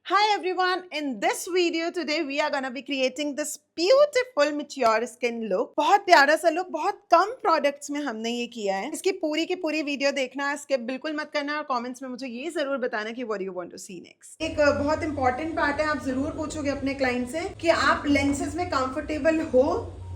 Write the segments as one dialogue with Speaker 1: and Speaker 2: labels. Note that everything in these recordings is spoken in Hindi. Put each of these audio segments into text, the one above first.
Speaker 1: Hi everyone, in this video today we are gonna be creating this beautiful mature skin look. बहुत प्यारा सा लुक, बहुत कम प्रोडक्ट्स में हमने ये किया है। इसकी पूरी की पूरी वीडियो देखना, स्किप बिल्कुल मत करना और कमेंट्स में मुझे ये जरूर बताना कि what you want to see next. एक बहुत इंपॉर्टेंट पार्ट है, आप जरूर पूछोगे अपने क्लाइंट से कि आप लेंसेज में कंफर्टेबल हो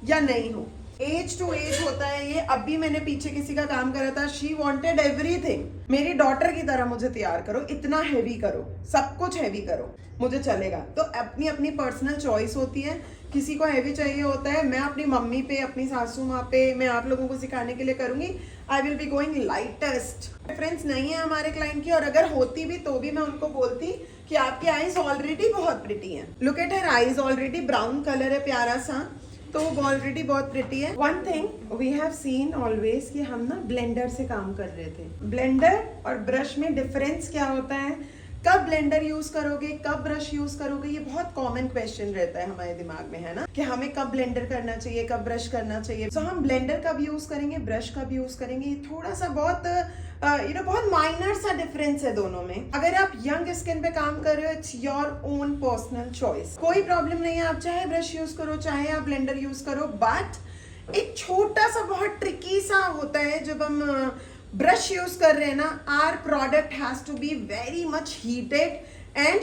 Speaker 1: या नहीं हो। एज टू एज होता है ये। अब भी मैंने पीछे किसी का काम करा था, शी वॉन्टेड एवरीथिंग। मेरी डॉटर की तरह मुझे तैयार करो, इतना हैवी करो, सब कुछ हैवी करो, मुझे चलेगा। तो अपनी अपनी पर्सनल चॉइस होती है, किसी को हैवी चाहिए होता है। मैं अपनी मम्मी पे, अपनी सासू माँ पे, मैं आप लोगों को सिखाने के लिए करूंगी। I will be going lightest. Difference नहीं है हमारे क्लाइंट की, और अगर होती भी तो भी मैं उनको बोलती कि आपकी आईज ऑलरेडी बहुत प्रिटी है। Look at her eyes, already brown colour है प्यारा सा, तो वो ऑलरेडी बहुत प्रिटी है। One thing we have seen always कि हम ना ब्लेंडर से काम कर रहे थे। ब्लेंडर और ब्रश में डिफरेंस क्या होता है, कब ब्लेंडर यूज करोगे, कब ब्रश यूज करोगे, ये बहुत कॉमन क्वेश्चन रहता है हमारे दिमाग में, है ना, कि हमें कब ब्लेंडर करना चाहिए, कब ब्रश करना चाहिए। तो हम ब्लेंडर कब यूज करेंगे, ब्रश कब यूज करेंगे, ये थोड़ा सा बहुत बहुत माइनर सा डिफरेंस है दोनों में। अगर आप यंग स्किन पे काम कर रहे हो, it's your own personal choice, कोई प्रॉब्लम नहीं है। आप चाहे ब्रश यूज करो, चाहे आप ब्लेंडर यूज करो, बट एक छोटा सा बहुत ट्रिकी सा होता है जब हम ब्रश यूज कर रहे हैं ना। Our product has to be very much heated and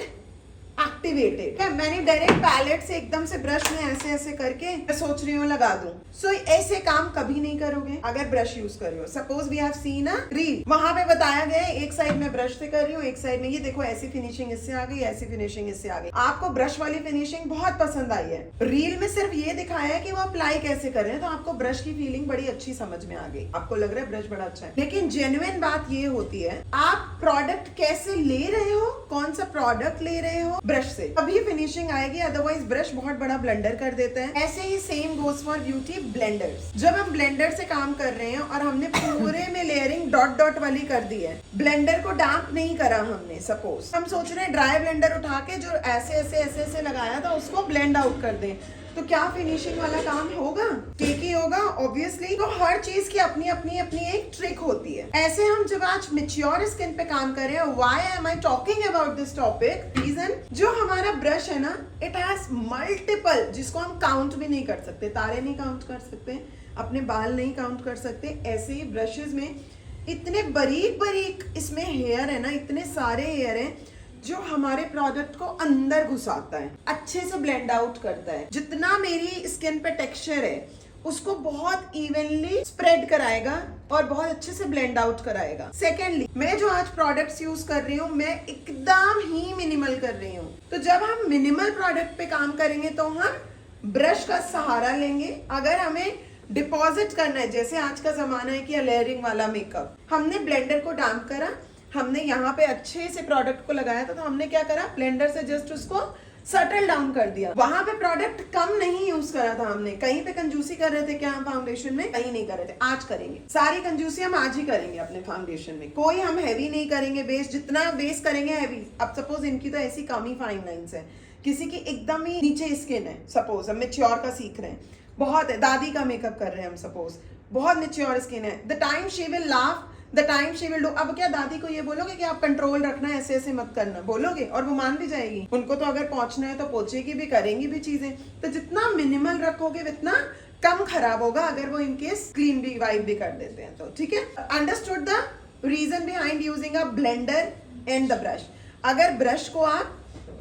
Speaker 1: activated. मैंने डायरेक्ट पैलेट से एकदम से ब्रश में ऐसे ऐसे करके मैं सोच रही हूँ लगा दूं। सो ऐसे काम कभी नहीं करोगे अगर ब्रश यूज कर रहे हो। Suppose we have seen a reel, वहां पे बताया गया है एक साइड में ब्रश से कर रही हूँ, एक साइड में ये देखो ऐसी फिनिशिंग इससे आ गई, ऐसी फिनिशिंग इससे आ गई। आपको ब्रश वाली फिनिशिंग बहुत पसंद आई है, रील में सिर्फ ये दिखाया है कि वो अप्लाई कैसे कर रहे हैं, तो आपको ब्रश की फीलिंग बड़ी अच्छी समझ में आ गई, आपको लग रहा है ब्रश बड़ा अच्छा है। लेकिन जेन्युइन बात ये होती है, आप प्रोडक्ट कैसे ले रहे हो, कौन सा प्रोडक्ट ले रहे हो, ब्रश से अभी फिनिशिंग आएगी, अदरवाइज ब्रश बहुत बड़ा ब्लेंडर कर देता है। ऐसे ही same goes for beauty blenders. जब हम ब्लेंडर से काम कर रहे हैं और हमने पूरे में लेयरिंग डॉट डॉट वाली कर दी है, ब्लेंडर को डैम्प नहीं करा हमने, सपोज हम सोच रहे हैं ड्राई ब्लेंडर उठा के जो ऐसे ऐसे ऐसे ऐसे लगाया था उसको ब्लेंड आउट कर दें, तो क्या फिनिशिंग वाला काम होगा? ठीक ही होगा ऑब्वियसली। तो हर चीज की अपनी अपनी अपनी एक ट्रिक होती है। ऐसे हम जब आज मैच्योर स्किन पे काम कर रहे हैं, why am I talking about this topic, reason जो हमारा ब्रश है ना, इट हैज मल्टीपल, जिसको हम काउंट भी नहीं कर सकते, तारे नहीं काउंट कर सकते, अपने बाल नहीं काउंट कर सकते। ऐसे ही ब्रशेज में इतने बारीक बारीक इसमें हेयर है ना, इतने सारे हेयर है जो हमारे प्रोडक्ट को अंदर घुसाता है, अच्छे से ब्लेंड आउट करता है। जितना मेरी स्किन पे टेक्सचर है उसको बहुत इवनली स्प्रेड कराएगा और बहुत अच्छे से ब्लेंड आउट कराएगा। सेकेंडली, मैं जो आज प्रोडक्ट्स यूज कर रही हूँ, मैं एकदम ही मिनिमल कर रही हूँ। तो जब हम मिनिमल प्रोडक्ट पे काम करेंगे तो हम ब्रश का सहारा लेंगे। अगर हमें डिपॉजिट करना है, जैसे आज का जमाना है कि लेयरिंग वाला मेकअप, हमने ब्लेंडर को डैम्प करा, हमने यहाँ पे अच्छे से प्रोडक्ट को लगाया था, तो हमने क्या करा, ब्लेंडर से जस्ट उसको सटल डाउन कर दिया। वहां पे प्रोडक्ट कम नहीं यूज करा था हमने। कहीं पे कंजूसी कर रहे थे क्या हम फाउंडेशन में? कहीं नहीं कर रहे थे। आज करेंगे, सारी कंजूसी हम आज ही करेंगे अपने फाउंडेशन में। कोई हम हैवी नहीं करेंगे बेस, जितना बेस करेंगे हैवी। अब सपोज इनकी तो ऐसी कम ही फाइन लाइंस है, किसी की एकदम ही नीचे स्किन है, सपोज हम मैच्योर का सीख रहे हैं, बहुत है, दादी का मेकअप कर रहे हैं हम, सपोज बहुत मैच्योर स्किन है, the time she will laugh, the time she will do. अब क्या दादी को ये बोलोगे कि आप कंट्रोल रखना, ऐसे ऐसे मत करना, बोलोगे और वो मान भी जाएगी। उनको तो अगर पहुंचना है तो पहुंचेगी भी, करेंगी भी चीजें। तो जितना मिनिमल रखोगे उतना कम खराब होगा, अगर वो इनकेस क्लीन भी वाइप भी कर देते हैं तो। ठीक है, understood the reason behind using a blender and the brush. अगर ब्रश को आप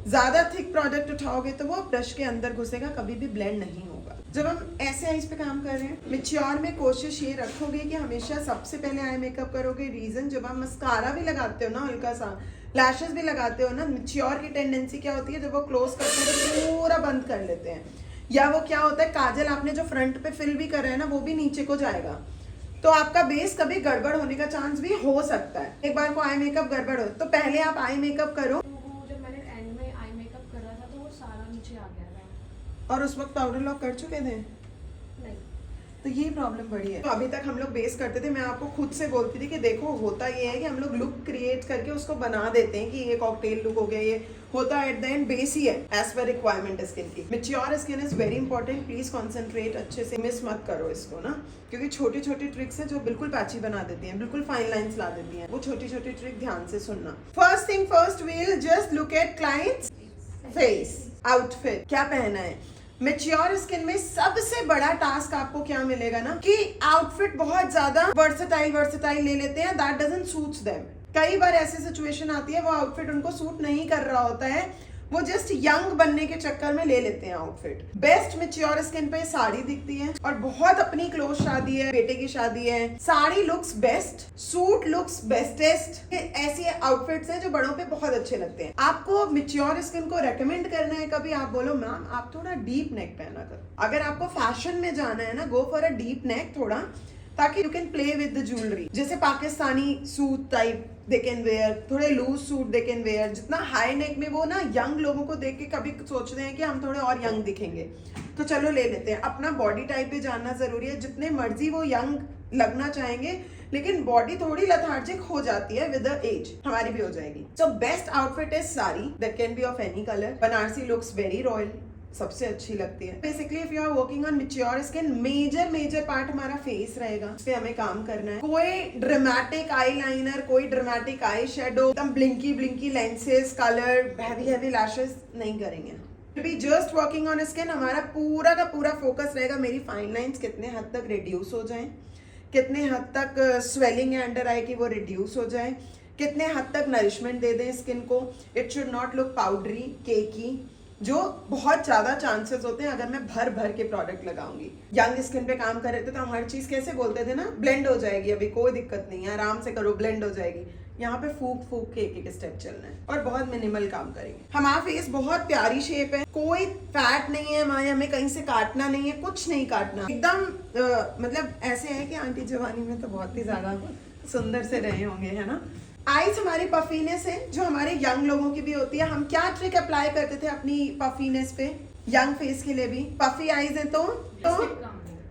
Speaker 1: ज्यादा थिक प्रोडक्ट उठाओगे तो वो ब्रश के अंदर घुसेगा, कभी भी ब्लेंड नहीं होगा। जब हम ऐसे आईज पे काम कर रहे हैं, मैच्योर में कोशिश ये रखोगे कि हमेशा सबसे पहले आई मेकअप करोगे। रीजन, जब आप मस्कारा भी लगाते हो ना, हल्का सा लैशेस भी लगाते हो ना, मैच्योर की टेंडेंसी क्या होती है, जब वो क्लोज करते हैं तो पूरा बंद कर लेते हैं। या वो क्या होता है, काजल आपने जो फ्रंट पे फिल भी करा है ना, वो भी नीचे को जाएगा, तो आपका बेस कभी गड़बड़ होने का चांस भी हो सकता है। एक बार को आई मेकअप गड़बड़ हो तो पहले आप आई मेकअप करो। और उस वक्त पाउडर लॉक कर चुके थे? नहीं। तो ये प्रॉब्लम बड़ी है। तो अभी तक हम लोग बेस करते थे, मैं आपको खुद से बोलती थी कि देखो होता ये है कि हम लोग लुक क्रिएट करके उसको बना देते हैं कि ये कॉकटेल लुक हो गया, ये होता एट द एंड बेस ही है एज पर रिक्वायरमेंट स्किन की। Mature skin is very important, please concentrate, अच्छे से मिस मत करो इसको ना, क्योंकि छोटी छोटी ट्रिक्स है जो बिल्कुल पैची बना देती हैं, बिल्कुल फाइन लाइंस ला देती हैं। वो छोटी छोटी ट्रिक ध्यान से सुनना। First thing first, we'll just look at clients face, outfit क्या पहना है। मैच्योर स्किन में सबसे बड़ा टास्क आपको क्या मिलेगा ना कि आउटफिट बहुत ज्यादा वर्सेटाइल ले लेते हैं, दैट डजंट सूट्स देम। कई बार ऐसी सिचुएशन आती है वो आउटफिट उनको सूट नहीं कर रहा होता है, वो जस्ट यंग बनने के चक्कर में ले लेते हैं आउटफिट। बेस्ट मैच्योर स्किन पे साड़ी दिखती है, और बहुत अपनी क्लोज शादी है, बेटे की शादी है, sari looks best, suit looks bestest. ऐसी आउटफिट्स हैं जो बड़ों पे बहुत अच्छे लगते हैं। आपको मैच्योर स्किन को रेकमेंड करना है कभी, आप बोलो मैम आप थोड़ा डीप नेक पहना करो। अगर आपको फैशन में जाना है ना, गो फॉर अ डीप नेक थोड़ा, ताकि you can play with the jewellery. जैसे Pakistani suit type they can wear, थोड़े loose suit they can wear. जितना हाई नेक में वो ना यंग लोगों को देख के कभी सोचते हैं कि हम थोड़े और यंग दिखेंगे, तो चलो ले लेते हैं। अपना बॉडी टाइप पे जानना जरूरी है। जितने मर्जी वो यंग लगना चाहेंगे, लेकिन बॉडी थोड़ी लथार्जिक हो जाती है विद द एज, हमारी भी हो जाएगी। So best outfit is sari, that can be of any colour. Banarasi looks very royal, सबसे अच्छी लगती है। Basically if you are working on mature skin, major part हमारा फेस रहेगा, उस पे हमें काम करना है। कोई ड्रामेटिक आई लाइनर, कोई ड्रामेटिक आई शेडो, एकदम blinky lenses, colour, heavy lashes नहीं करेंगे। Be just working on skin, हमारा पूरा का पूरा फोकस रहेगा मेरी फाइन लाइंस कितने हद तक रिड्यूस हो जाएं, कितने हद तक स्वेलिंग है अंडर आई की वो रिड्यूस हो जाए, कितने हद तक नरिशमेंट दे दें स्किन को। It should not look powdery, cakey, जो बहुत ज्यादा चांसेस होते हैं अगर मैं भर के प्रोडक्ट लगाऊंगी। यंग स्किन पे काम कर रहे थे तो हम हर चीज कैसे बोलते थे ना, ब्लेंड हो जाएगी, अभी कोई दिक्कत नहीं है, आराम से करो, ब्लेंड हो जाएगी। यहाँ पे फूक के एक स्टेप चलना है और बहुत मिनिमल काम करेंगे। हमारा फेस बहुत प्यारी शेप है, कोई फैट नहीं है हमारे, हमें कहीं से काटना नहीं है, कुछ नहीं काटना, एकदम मतलब ऐसे है कि आंटी जवानी में तो बहुत ही ज्यादा सुंदर से रहे होंगे, है ना। आईज हमारी पफीनेस है जो हमारे यंग लोगों की भी होती है। हम क्या ट्रिक अप्लाई करते थे अपनी पफीनेस पे, यंग फेस के लिए भी पफी आईज है तो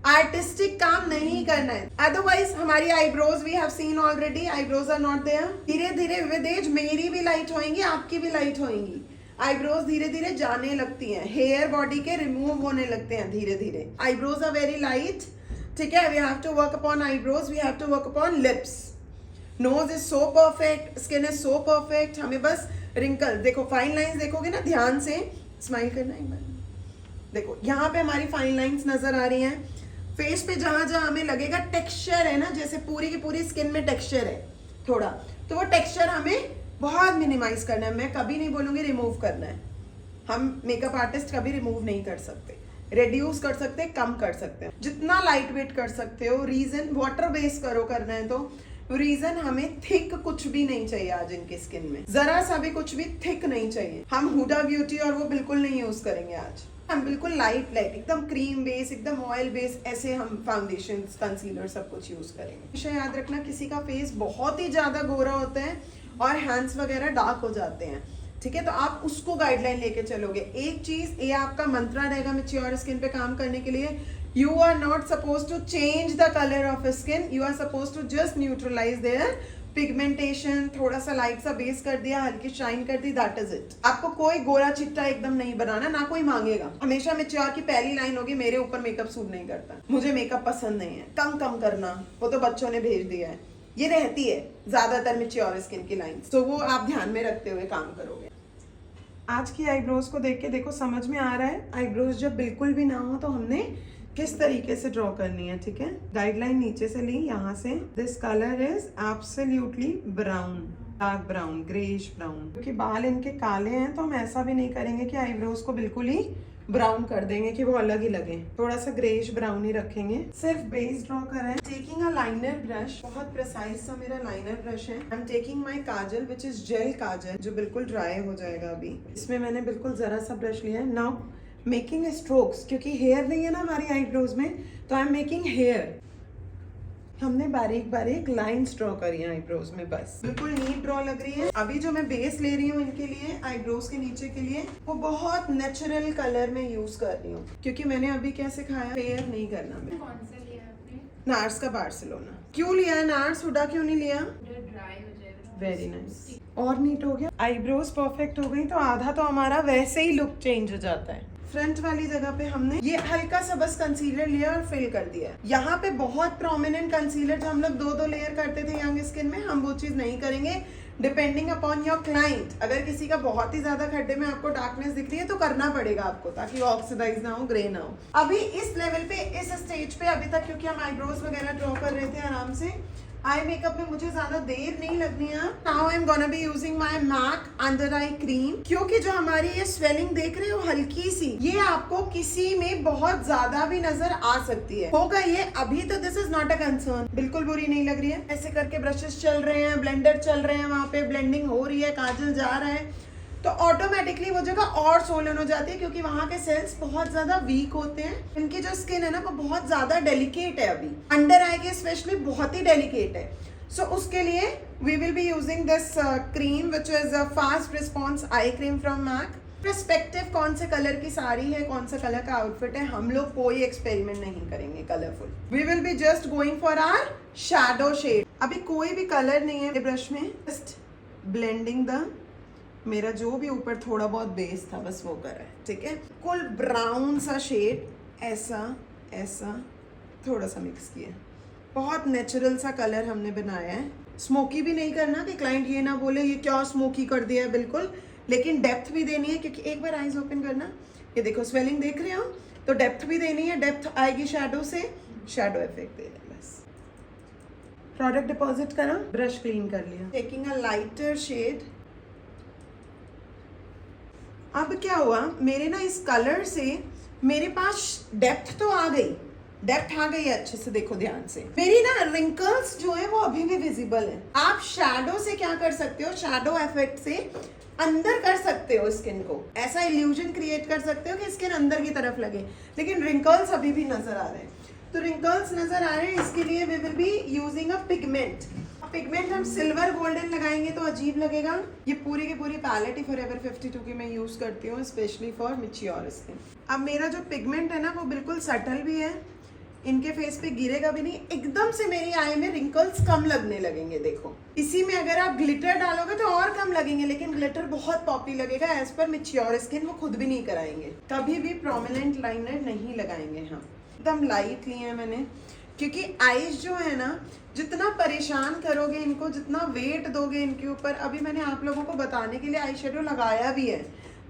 Speaker 1: आर्टिस्टिक काम नहीं करना है। अदरवाइज हमारी eyebrows we have seen already, eyebrows are not there. धीरे धीरे विद एज मेरी भी लाइट होएंगी, आपकी भी लाइट होएंगी। आईब्रोज धीरे धीरे जाने लगती हैं, हेयर बॉडी के रिमूव होने लगते हैं धीरे धीरे। आईब्रोज आर वेरी लाइट, ठीक है। We have to work upon eyebrows, we have to work upon lips. Nose is so perfect, skin is so perfect. हमें बस रिंकल देखो, फाइन लाइंस देखोगे ना ध्यान से, स्माइल करना एक बार, देखो यहाँ पे हमारी फाइन लाइंस नजर आ रही हैं। फेस पे जहां जहां हमें लगेगा टेक्सचर है ना, जैसे पूरी की पूरी स्किन में टेक्सचर है थोड़ा, तो वो टेक्सचर हमें बहुत मिनिमाइज करना है। मैं कभी नहीं बोलूंगी रिमूव करना है, हम मेकअप आर्टिस्ट कभी रिमूव नहीं कर सकते, रिड्यूस कर सकते हैं, कम कर सकते हैं, जितना लाइट वेट कर सकते हो। रीजन वाटर बेस करो करना है तो, रीजन हमें थिक कुछ भी नहीं चाहिए आज इनकी स्किन में, जरा सा भी कुछ भी थिक नहीं चाहिए। हम हुडा ब्यूटी और वो बिल्कुल नहीं यूज करेंगे आज, हम बिल्कुल लाइट एकदम क्रीम बेस, एकदम ऑयल बेस, ऐसे हम फाउंडेशन, कंसीलर सब कुछ यूज करेंगे। हमेशा याद रखना किसी का फेस बहुत ही ज्यादा गोरा होता है और हैंड्स वगैरह डार्क हो जाते हैं, ठीक है, तो आप उसको गाइडलाइन लेके चलोगे। एक चीज ये आपका मंत्रा रहेगा मैच्योर स्किन पे काम करने के लिए, you are not supposed to change the color of skin, you are supposed to just neutralize their pigmentation, थोड़ा सा लाइट सा बेस कर दिया, हल्की शाइन कर दी, that is it। आपको कोई गोरा चिट्टा एकदम नहीं बनाना, ना कोई मांगेगा। हमेशा मैच्योर की पहली लाइन होगी, मेरे ऊपर मेकअप सूट नहीं करता, मुझे मेकअप पसंद नहीं है, कम करना, वो तो बच्चों ने भेज दिया है। ये रहती है ज्यादातर मैच्योर स्किन की लाइन, तो वो आप ध्यान में रखते हुए काम करोगे। आज की आईब्रोज को देख के देखो समझ में आ रहा है, आईब्रोज जब बिल्कुल भी ना हो तो हमने किस तरीके से ड्रॉ करनी है, ठीक है। गाइडलाइन नीचे से ली, यहाँ से this colour is absolutely brown, dark brown, greyish brown. क्योंकि बाल इनके काले हैं तो हम ऐसा भी नहीं करेंगे कि आईब्रोज को बिल्कुल ही ब्राउन कर देंगे कि वो अलग ही लगे, थोड़ा सा ग्रेइश ब्राउन ही रखेंगे। सिर्फ बेस ड्रॉ कर रहे हैं। टेकिंग अ लाइनर ब्रश, बहुत प्रिसाइज सा मेरा लाइनर ब्रश है। I am taking my kajal which is gel kajal, जो बिल्कुल ड्राई हो जाएगा अभी। इसमें मैंने बिल्कुल जरा सा ब्रश लिया है। नाउ मेकिंग स्ट्रोक्स, क्योंकि हेयर नहीं है ना हमारी आईब्रोज में, तो आई एम मेकिंग हेयर। हमने बारीक लाइंस ड्रॉ करी है आईब्रोज में, बस बिल्कुल नीट ड्रॉ लग रही है। अभी जो मैं बेस ले रही हूँ इनके लिए, आईब्रोज के नीचे के लिए, वो बहुत नेचुरल कलर में यूज कर रही हूँ, क्योंकि मैंने अभी क्या सिखाया, फेयर नहीं करना। मैं
Speaker 2: कौन सा लिया आपने?
Speaker 1: नार्स का बार्सिलोना। क्यों लिया है नार्स, हुडा क्यों नहीं लिया?
Speaker 2: ड्राई हो जाएगा।
Speaker 1: Very nice. और नीट हो गया, आईब्रोज परफेक्ट हो गई, तो आधा तो हमारा वैसे ही लुक चेंज हो जाता है। फ्रंट वाली जगह पे हमने ये हल्का सा बस कंसीलर लिया और फिल कर दिया। यहाँ पे बहुत प्रोमिनेंट कंसीलर जो हम लोग 2-2 लेयर करते थे यंग स्किन में, हम वो चीज नहीं करेंगे। डिपेंडिंग अपॉन योर क्लाइंट, अगर किसी का बहुत ही ज्यादा खड्डे में आपको डार्कनेस दिख रही है तो करना पड़ेगा आपको, ताकि वो ऑक्सीडाइज ना हो, ग्रे ना हो। अभी इस लेवल पे, इस स्टेज पे अभी तक, क्योंकि हम आईब्रोज वगैरह ड्रॉ कर रहे थे आराम से, आई मेकअप में मुझे ज्यादा देर नहीं लगनी है। Now I am gonna be using my MAC under eye cream, क्योंकि जो हमारी ये स्वेलिंग देख रहे हो हल्की सी, ये आपको किसी में बहुत ज्यादा भी नजर आ सकती है। होगा ये अभी तो this is not a concern, बिल्कुल बुरी नहीं लग रही है। ऐसे करके ब्रशेस चल रहे हैं, ब्लेंडर चल रहे हैं, वहां पे ब्लेंडिंग हो रही है, काजल जा रहा है, तो ऑटोमेटिकली वो जगह और सोलन हो जाती है, क्योंकि वहां के सेल्स बहुत ज्यादा वीक होते हैं। इनकी जो स्किन है ना वो बहुत ज्यादा डेलिकेट है, अभी अंडर आई के स्पेशली बहुत ही डेलिकेट है। सो उसके लिए we will be using this cream which is a fast response eye cream from MAC. Respective कौन से कलर की साड़ी है, कौन सा कलर का आउटफिट है, हम लोग कोई एक्सपेरिमेंट नहीं करेंगे colourful. We will be just going for our shadow shade. अभी कोई भी कलर नहीं है ब्रश में, जस्ट ब्लेंडिंग द, मेरा जो भी ऊपर थोड़ा बहुत बेस था बस वो करा है, ठीक है। कुल ब्राउन सा शेड, ऐसा ऐसा थोड़ा सा मिक्स किया, बहुत नेचुरल सा कलर हमने बनाया है। स्मोकी भी नहीं करना कि क्लाइंट ये ना बोले ये क्या स्मोकी कर दिया है, बिल्कुल, लेकिन डेप्थ भी देनी है, क्योंकि एक बार आईज ओपन करना, ये देखो स्वेलिंग देख रहे हो, तो डेप्थ भी देनी है, डेप्थ आएगी शैडो से, शैडो इफेक्ट दे देना बस। प्रोडक्ट डिपॉजिट करा, ब्रश क्लीन कर लिया, टेकिंग अ लाइटर शेड। अब क्या हुआ, मेरे ना इस कलर से मेरे पास डेप्थ तो आ गई, डेप्थ आ गई अच्छे से, देखो ध्यान से। मेरी ना रिंकल्स जो है वो अभी भी विजिबल है। आप शैडो से क्या कर सकते हो, शैडो इफेक्ट से अंदर कर सकते हो स्किन को, ऐसा इल्यूजन क्रिएट कर सकते हो कि स्किन अंदर की तरफ लगे, लेकिन रिंकल्स अभी भी नजर आ रहे हैं। तो रिंकल्स नजर आ रहे हैं, इसके लिए we will be using a pigment. Pigment हम सिल्वर गोल्डन लगाएंगे तो अजीब लगेगा। ये पूरी की पूरी पैलेट ही फॉरएवर 52 की मैं यूज करती हूँ, स्पेशली फॉर मैच्योर स्किन। अब मेरा जो पिगमेंट है ना वो बिल्कुल सटल भी है, इनके फेस पे गिरेगा भी नहीं, एकदम से मेरी आई में रिंकल्स कम लगने लगेंगे। देखो इसी में अगर आप ग्लिटर डालोगे तो और कम लगेंगे, लेकिन ग्लिटर बहुत पॉपी लगेगा एज पर मैच्योर स्किन, वो खुद भी नहीं कराएंगे। कभी भी प्रोमिनेंट लाइनर नहीं लगाएंगे हम, एकदम लाइट लिए हैं मैंने, क्योंकि आईज जो है ना, जितना परेशान करोगे इनको, जितना वेट दोगे इनके ऊपर, अभी मैंने आप लोगों को बताने के लिए आई शेडो लगाया भी है,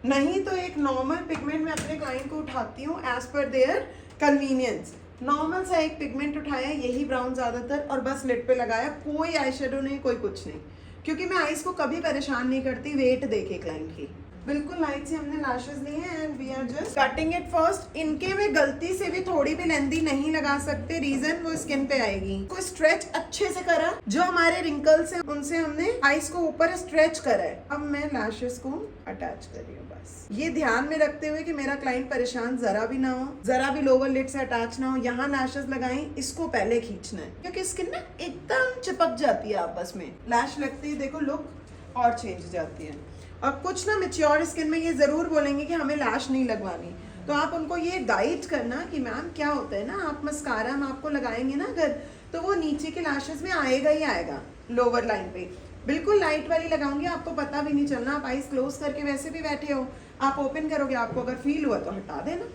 Speaker 1: नहीं तो एक नॉर्मल पिगमेंट मैं अपने क्लाइंट को उठाती हूँ as per their convenience. Normal सा एक पिगमेंट उठाया, यही ब्राउन ज्यादातर, और बस लिड पे लगाया, कोई आई शेडो नहीं, कोई कुछ नहीं, क्योंकि मैं आईज को कभी परेशान नहीं करती वेट देके क्लाइंट की। बिल्कुल लाइट से हमने लैशेस लिए हैं and we are just cutting it first. इनके में गलती से भी थोड़ी भी लेंथी नहीं लगा सकते, रीजन वो स्किन पे आएगी। को स्ट्रेच अच्छे से करा, जो हमारे रिंकल्स हैं उनसे हमने आईज को ऊपर स्ट्रेच करा है। अब मैं लैशेस को अटैच कर रही हूँ, बस ये ध्यान में रखते हुए कि मेरा क्लाइंट परेशान जरा भी ना हो, जरा भी लोअर लिड से अटैच ना हो। यहाँ लैशेस लगाई, इसको पहले खींचना है, क्योंकि स्किन ना एकदम चिपक जाती है आपस में। लैश लगती है, देखो लुक और चेंज जाती है। और कुछ ना मैच्योर स्किन में ये जरूर बोलेंगे कि हमें लैश नहीं लगवानी, तो आप उनको ये गाइड करना कि मैम क्या होता है ना, आप मस्कारा हम आपको लगाएंगे ना अगर, तो वो नीचे के लैशेस में आएगा ही आएगा, लोअर लाइन पे। बिल्कुल लाइट वाली लगाऊंगी, आपको पता भी नहीं चलना। आप आईज क्लोज करके वैसे भी बैठे हो, आप ओपन करोगे, आपको अगर फील हुआ तो हटा देना,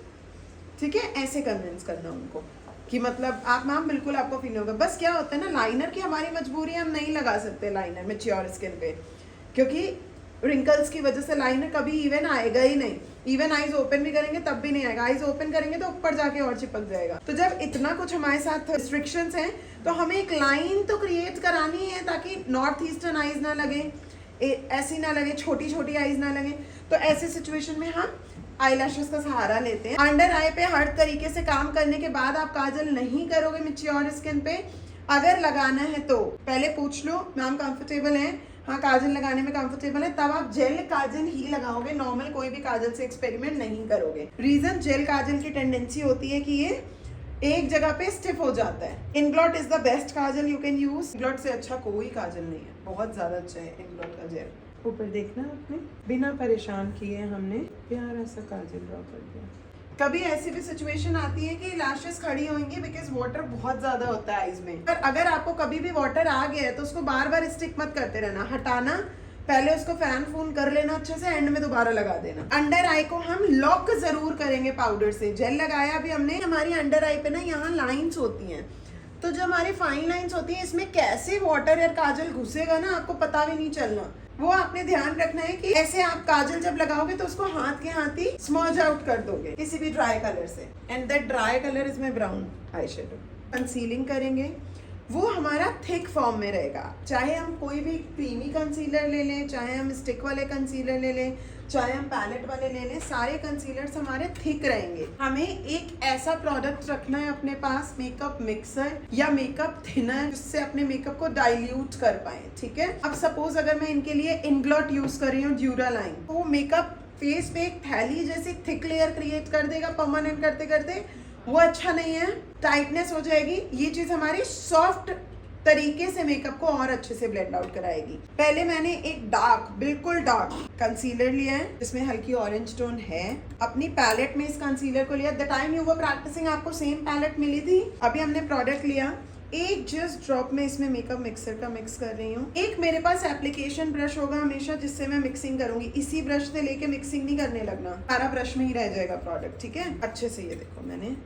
Speaker 1: ठीक है। ऐसे कन्विंस करना उनको कि मतलब आप मैम बिल्कुल आपको फील होगा। बस क्या होता है ना, लाइनर की हमारी मजबूरी, हम नहीं लगा सकते लाइनर मैच्योर स्किन पे, क्योंकि रिंकल्स की वजह से लाइनर कभी इवन आएगा ही नहीं। इवन आईज ओपन भी करेंगे तब भी नहीं आएगा, आईज ओपन करेंगे तो ऊपर जाके और चिपक जाएगा। तो जब इतना कुछ हमारे साथ रिस्ट्रिक्शंस हैं, तो हमें एक लाइन तो क्रिएट करानी है ताकि नॉर्थ ईस्टर्न आईज ना लगे, ऐसी ना लगे, छोटी छोटी आईज ना लगे। तो ऐसे सिचुएशन में हम आईलैशेस का सहारा लेते हैं। अंडर आई पे हर तरीके से काम करने के बाद आप काजल नहीं करोगे मैच्योर स्किन पे, अगर लगाना है तो पहले पूछ लो मैम कंफर्टेबल है, हाँ काजल लगाने में कंफर्टेबल है, तब आप जेल काजल ही लगाओगे, नॉर्मल कोई भी काजल से एक्सपेरिमेंट नहीं करोगे। रीजन, जेल काजल की टेंडेंसी होती है कि ये एक जगह पे स्टिफ हो जाता है। Inglot is the best kajal you can use, Inglot से अच्छा कोई काजल नहीं है, बहुत ज्यादा अच्छा है इनग्लॉट का जेल। ऊपर देखना आपने, बिना परेशान किए हमने प्यारा सा काजल ड्रॉ कर दिया। कभी ऐसी भी सिचुएशन आती है कि लैशेस खड़ी होंगी बिकॉज वाटर बहुत ज्यादा होता है आईज में, पर अगर आपको कभी भी वाटर आ गया है तो उसको बार बार स्टिक मत करते रहना, हटाना, पहले उसको फैन फून कर लेना अच्छे से, एंड में दोबारा लगा देना। अंडर आई को हम लॉक जरूर करेंगे पाउडर से। जेल लगाया अभी हमने, हमारी अंडर आई पे ना यहाँ लाइंस होती हैं, तो जो हमारी फाइन लाइंस होती हैं इसमें कैसे वाटर या काजल घुसेगा ना आपको पता भी नहीं चलना। वो आपने ध्यान रखना है कि ऐसे आप काजल जब लगाओगे तो उसको हाथ के हाथ ही स्मर्ज आउट कर दोगे किसी भी ड्राई कलर से। And that dry colour is my brown eye shadow. Concealing करेंगे, वो हमारा थिक फॉर्म में रहेगा। चाहे हम कोई भी क्रीमी कंसीलर ले लें, चाहे हम स्टिक वाले कंसीलर ले लें, चाहे हम पैलेट वाले ले लें, सारे कंसीलर्स हमारे थिक रहेंगे। हमें एक ऐसा प्रोडक्ट रखना है अपने पास, मेकअप मिक्सर या मेकअप थिनर, जिससे अपने मेकअप को डाइल्यूट कर पाए। ठीक है, अब सपोज अगर मैं इनके लिए इनग्लॉट यूज कर रही हूँ ड्यूरालाइन, तो वो मेकअप फेस पे एक थैली जैसी थिक लेयर क्रिएट कर देगा परमानेंट करते करते, वो अच्छा नहीं है, टाइटनेस हो जाएगी। ये चीज हमारी सॉफ्ट तरीके से मेकअप को और अच्छे से ब्लेंड आउट कराएगी। पहले मैंने एक डार्क, बिल्कुल डार्क कंसीलर लिया है जिसमें हल्की ऑरेंज टोन है। अपनी पैलेट में इस कंसीलर को लिया। The time you were practising आपको सेम पैलेट मिली थी। अभी हमने प्रोडक्ट लिया, एक जस्ट ड्रॉप में इसमें मेकअप मिक्सर का मिक्स कर रही हूँ। एक मेरे पास एप्लीकेशन ब्रश होगा हमेशा जिससे मैं मिक्सिंग करूंगी। इसी ब्रश से लेके मिक्सिंग नहीं करने लगना, सारा ब्रश में ही रह जाएगा प्रोडक्ट। ठीक है, अच्छे से ये देखो मैंने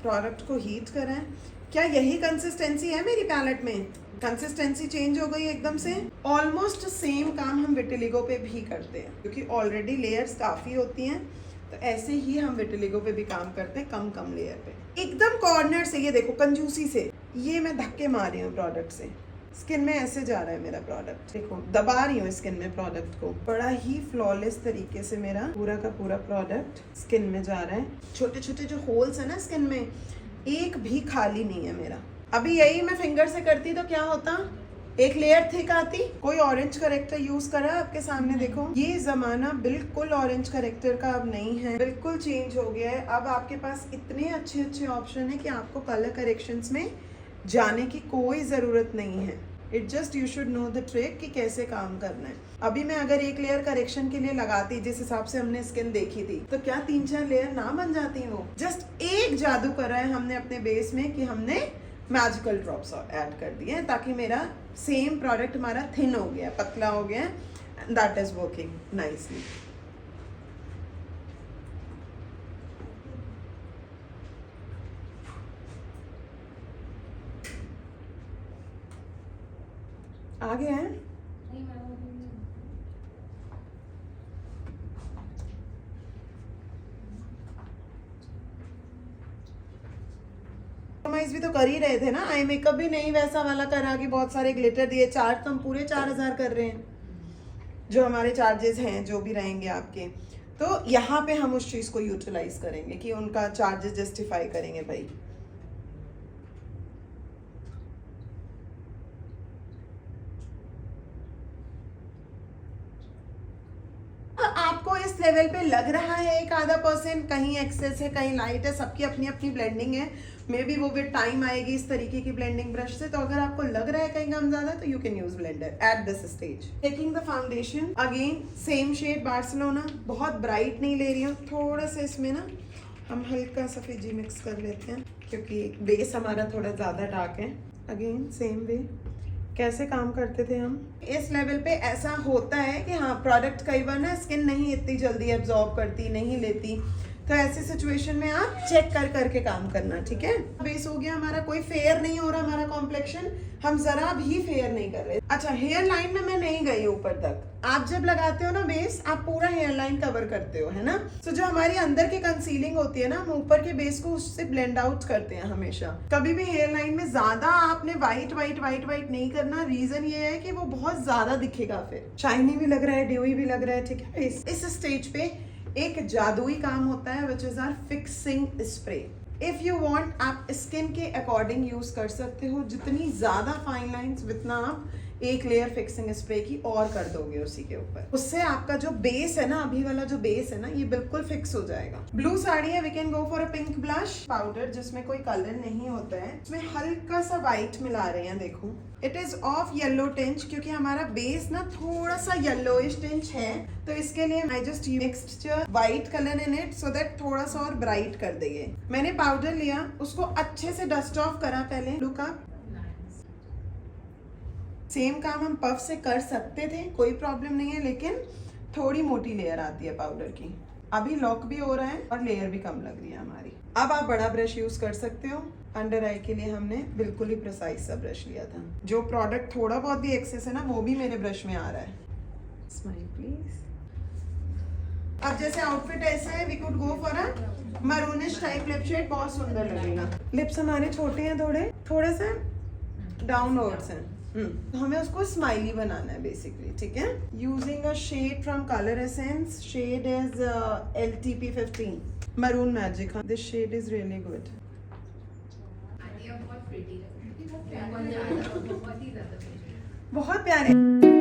Speaker 1: प्रोडक्ट को हीट करा है। क्या यही कंसिस्टेंसी है मेरी पैलेट में? कंसिस्टेंसी चेंज हो गई एकदम से। ऑलमोस्ट सेम काम हम विटिलिगो पे भी करते हैं क्योंकि ऑलरेडी लेयर्स काफ़ी होती हैं, तो ऐसे ही हम विटिलिगो पे भी काम करते हैं, कम कम लेयर पे। एकदम कॉर्नर से ये देखो कंजूसी से ये मैं धक्के मार रही हूँ प्रोडक्ट से। स्किन में ऐसे जा रहा है मेरा प्रोडक्ट, देखो दबा रही हूँ स्किन में प्रोडक्ट को। बड़ा ही फ्लॉलेस तरीके से मेरा पूरा का पूरा प्रोडक्ट स्किन में जा रहा है। छोटे छोटे जो होल्स है ना स्किन में, एक भी खाली नहीं है मेरा। अभी यही मैं फिंगर से करती तो क्या होता, एक लेयर थिक आती। कोई ऑरेंज करेक्टर यूज करा आपके सामने, देखो ये जमाना बिल्कुल ऑरेंज करेक्टर का अब नहीं है, बिल्कुल चेंज हो गया है। अब आपके पास इतने अच्छे अच्छे ऑप्शन है कि आपको कलर करेक्शंस में जाने की कोई ज़रूरत नहीं है। It just you should know the trick कि कैसे काम करना है। अभी मैं अगर एक लेयर करेक्शन के लिए लगाती जिस हिसाब से हमने स्किन देखी थी, तो क्या 3-4 लेयर ना बन जाती वो? जस्ट एक जादू करा है हमने अपने बेस में कि हमने मैजिकल ड्रॉप्स ऐड कर दिए हैं ताकि मेरा सेम प्रोडक्ट हमारा थिन हो गया, पतला हो गया, दैट इज वर्किंग नाइसली। आ गया है। कॉम्प्रोमाइज भी तो कर ही रहे थे ना। आई मेकअप भी नहीं वैसा वाला करा कि बहुत सारे ग्लिटर दिए। चार्ज तो हम पूरे 4000 कर रहे हैं, जो हमारे चार्जेस हैं जो भी रहेंगे आपके। तो यहाँ पे हम उस चीज़ को यूटिलाइज करेंगे कि उनका चार्जेस जस्टिफाई करेंगे भाई। आपको इस लेवल पे लग रहा है 1-आधा%, कहीं एक्सेस है कहीं लाइट है, सबकी अपनी अपनी ब्लेंडिंग है। मे बी वो विद टाइम आएगी इस तरीके की ब्लेंडिंग ब्रश से। तो अगर आपको लग रहा है कहीं कम ज्यादा, तो you can use blender at this stage. Taking the foundation again same shade Barcelona, बहुत ब्राइट नहीं ले रही हूँ, थोड़ा सा इसमें ना हम हल्का सा फिजी मिक्स कर लेते हैं क्योंकि बेस हमारा थोड़ा ज्यादा डार्क है। अगेन सेम वे कैसे काम करते थे हम। इस लेवल पे ऐसा होता है कि हाँ प्रोडक्ट कई बार ना स्किन नहीं इतनी जल्दी एब्जॉर्ब करती, नहीं लेती, तो ऐसी सिचुएशन में आप चेक कर करके काम करना। ठीक है, बेस हो गया हमारा, कोई फेयर नहीं हो रहा हमारा कॉम्प्लेक्शन, हम जरा भी फेयर नहीं कर रहे। अच्छा, हेयर लाइन में मैं नहीं गई ऊपर तक। आप जब लगाते हो ना बेस, आप पूरा हेयर लाइन कवर करते हो, है ना। तो जो हमारी अंदर की कंसीलिंग होती है ना, हम ऊपर के बेस को उससे ब्लेंड आउट करते हैं हमेशा। कभी भी हेयर लाइन में ज्यादा आपने व्हाइट व्हाइट व्हाइट व्हाइट नहीं करना। रीजन ये है कि वो बहुत ज्यादा दिखेगा, फिर शाइनी भी लग रहा है, ड्यूई भी लग रहा है। ठीक है, इस स्टेज पे एक जादुई काम होता है which is our fixing spray. If you want आप स्किन के अकॉर्डिंग यूज कर सकते हो। जितनी ज्यादा फाइन लाइंस उतना आप एक लेयर फिक्सिंग स्प्रे की और कर दोगे उसी के ऊपर। उससे आपका जो बेस है ना, अभी वाला जो बेस है ना, ये बिल्कुल फिक्स हो जाएगा। ब्लू साड़ी है, we can go for a pink blush powder जिसमें कोई कलर नहीं होता है। इसमें हल्का सा व्हाइट मिला रहे हैं, देखो it is of yellow tinge क्योंकि हमारा बेस ना थोड़ा सा येलोइश टिंच है, तो इसके लिए I just mixed white colour in it so that थोड़ा सा और ब्राइट कर देंगे। मैंने पाउडर लिया, उसको अच्छे से डस्ट ऑफ करा पहले। लुक अप, सेम काम हम पफ से कर सकते थे, कोई प्रॉब्लम नहीं है, लेकिन थोड़ी मोटी लेयर आती है पाउडर की। अभी लॉक भी हो रहा है और लेयर भी कम लग रही है हमारी। अब आप बड़ा ब्रश यूज कर सकते हो। अंडर आई के लिए हमने बिल्कुल ही प्रिसाइज सा ब्रश लिया था। जो प्रोडक्ट थोड़ा बहुत भी एक्सेस है ना, वो भी मेरे ब्रश में आ रहा है। Smile please. अब जैसे आउटफिट ऐसा है, we could go for a maroonish type lip shade, बहुत सुंदर लगेगा। लिप्स हमारे छोटे हैं, थोड़े से डाउनवर्ड्स हैं। हमें उसको स्माइली बनाना है बेसिकली, ठीक है। Using a shade from Colour Essence, shade is LTP 15 maroon magic. This shade is really good. बहुत प्यारे।